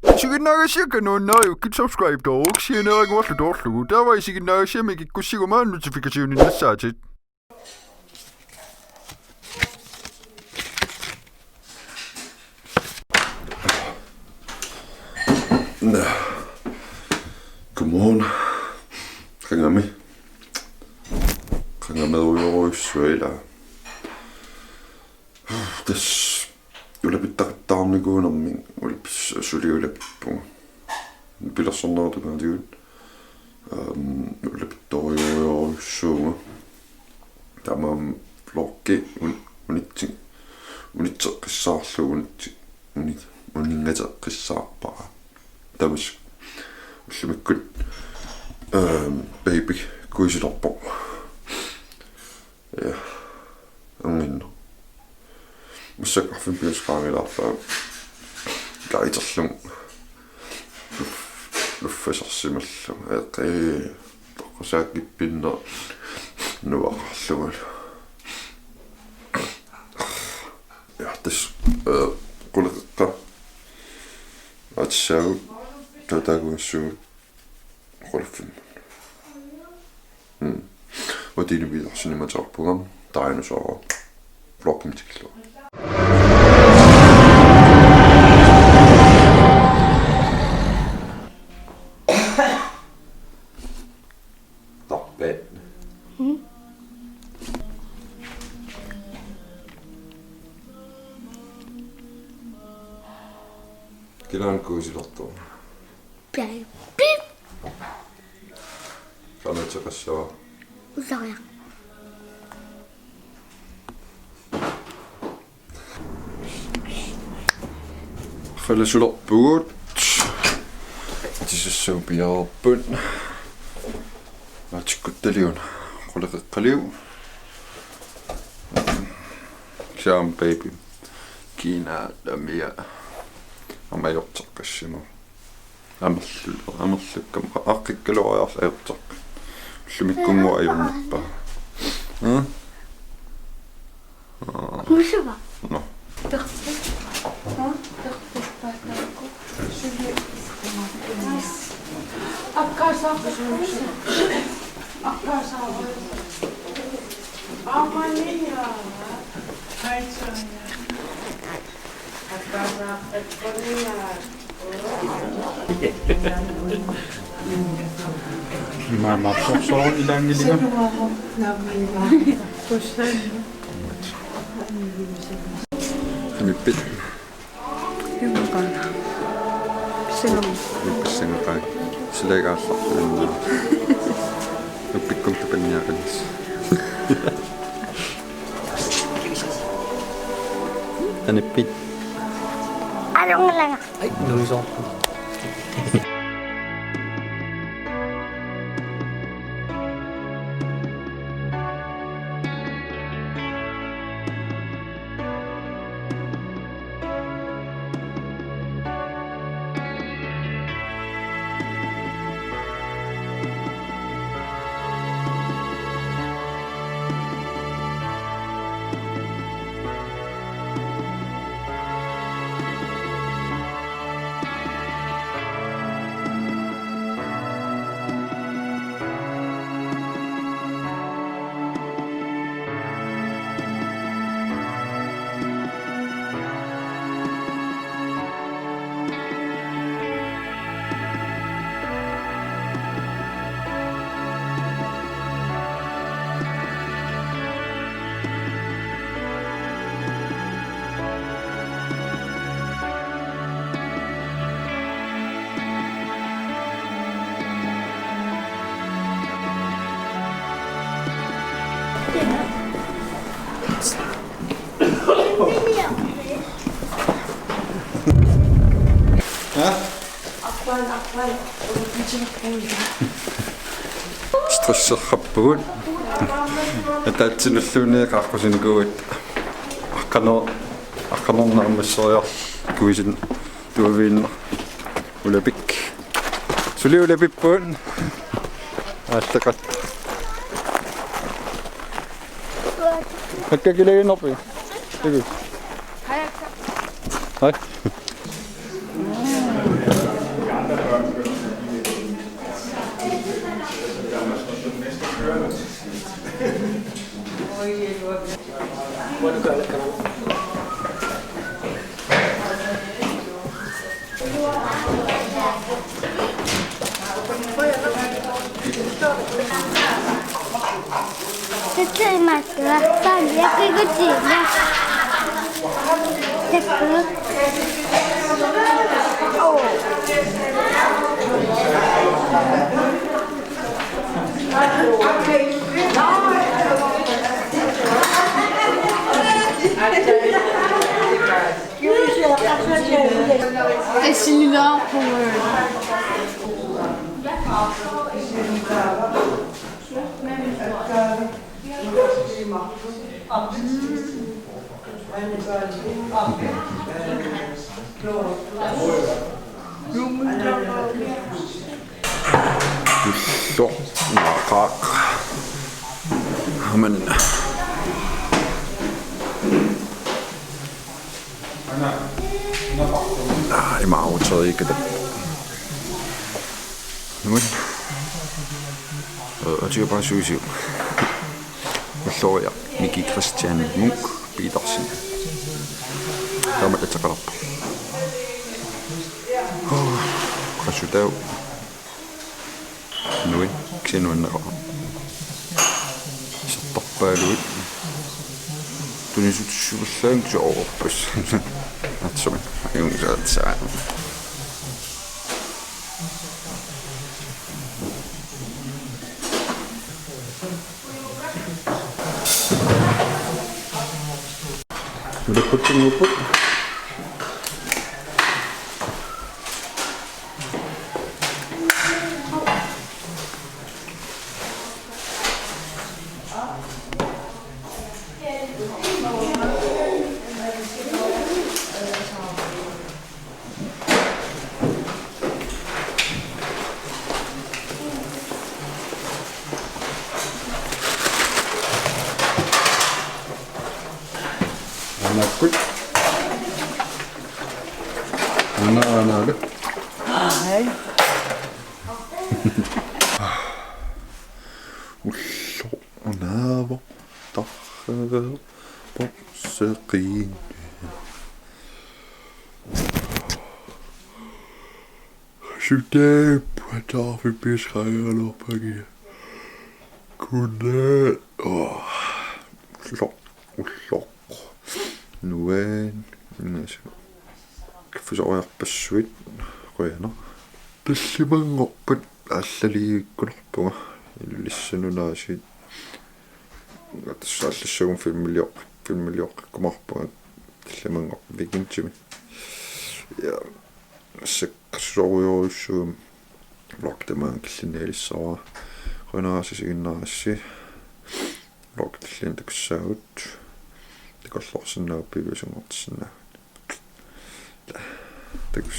Sige naga no nayo kit subscribe to sige naga wat doorlu. Daar was sige naga shame ik kusigo man notification in the site. Godmorgen. Ringer med. Ringer med over i Søder. Das ylläpitää taamni kuin on min syli ylläpitää. Pidä sanoa tämän tyyn. Ylläpitää jo suuma. Tämä on vloggi unitsaqqissarlu uningateqqissarpara. Tamas ullumikkut baby kuisilarpo. Ja anginno. Mussaqarfin piusqaamilaarpaa kaiterlum luffasarsimallu eqqi toqqasaakkippinner nuaqarlugal ja tas quleqqa atsaau tataguassuut qulfin odinibidarsinimataarpugam tarinusoora vlogmitiklua. Kailan kuusilortu? Pian. Qanataqassava. Usaya. Fallesulorpugut. Tissuupiarpun. Matikkuttaliun. Quleqeqqaliu. Xiam baby. Kina lamia. Amajortaqassima. Amerlukkam aqqikkaluariarlaertaq. Llumikkungu ajunnerpa. Musuva. No. Maailman on ilangiliga. Mippit. Hyvä. Mippissingakai. Silegaarlarpinna. Uppikkum tapanniaqanis. Anippit. Alungalanga. Ai, nuiso. Stressерраппугут атаатсинуллуунеэқарқусинукуут аққанорнаармассориар куисин туавииннер улапик сули улапиппуун ааттақат аккакилагиннерпи тигу хай Thế mà cửa sao nhé cái gì nha. Thế cửa. Ồ. Et celui-là pour... Så, nakak. Men i maavutaget ikke det. Men og det er bare sushi. Og så ja, Miki Christian Munk Petersen. Der må det tage op. Resultat. Nu er det nu en der. Så tapper du ud. Du er så sænkt så over på. At som en så Vil du putte den op? Nakut. Ana det. Hej. Usso navo. Tacher på serin. Syddag på tafel beskrevet op her. Godnat. Usso. Nu er kan forstå jeg besøgt rønner. Det simpelthen op på alle lige godt på. Listen nu der shit. At så alle søvn film kommer på. Simpelthen op weekend Jimmy. Ja. Så så jo så lagt det man signal så rønner så signal lagt det lidt så ud. Det går slå sådan op i hvis jeg måtte sådan. Det går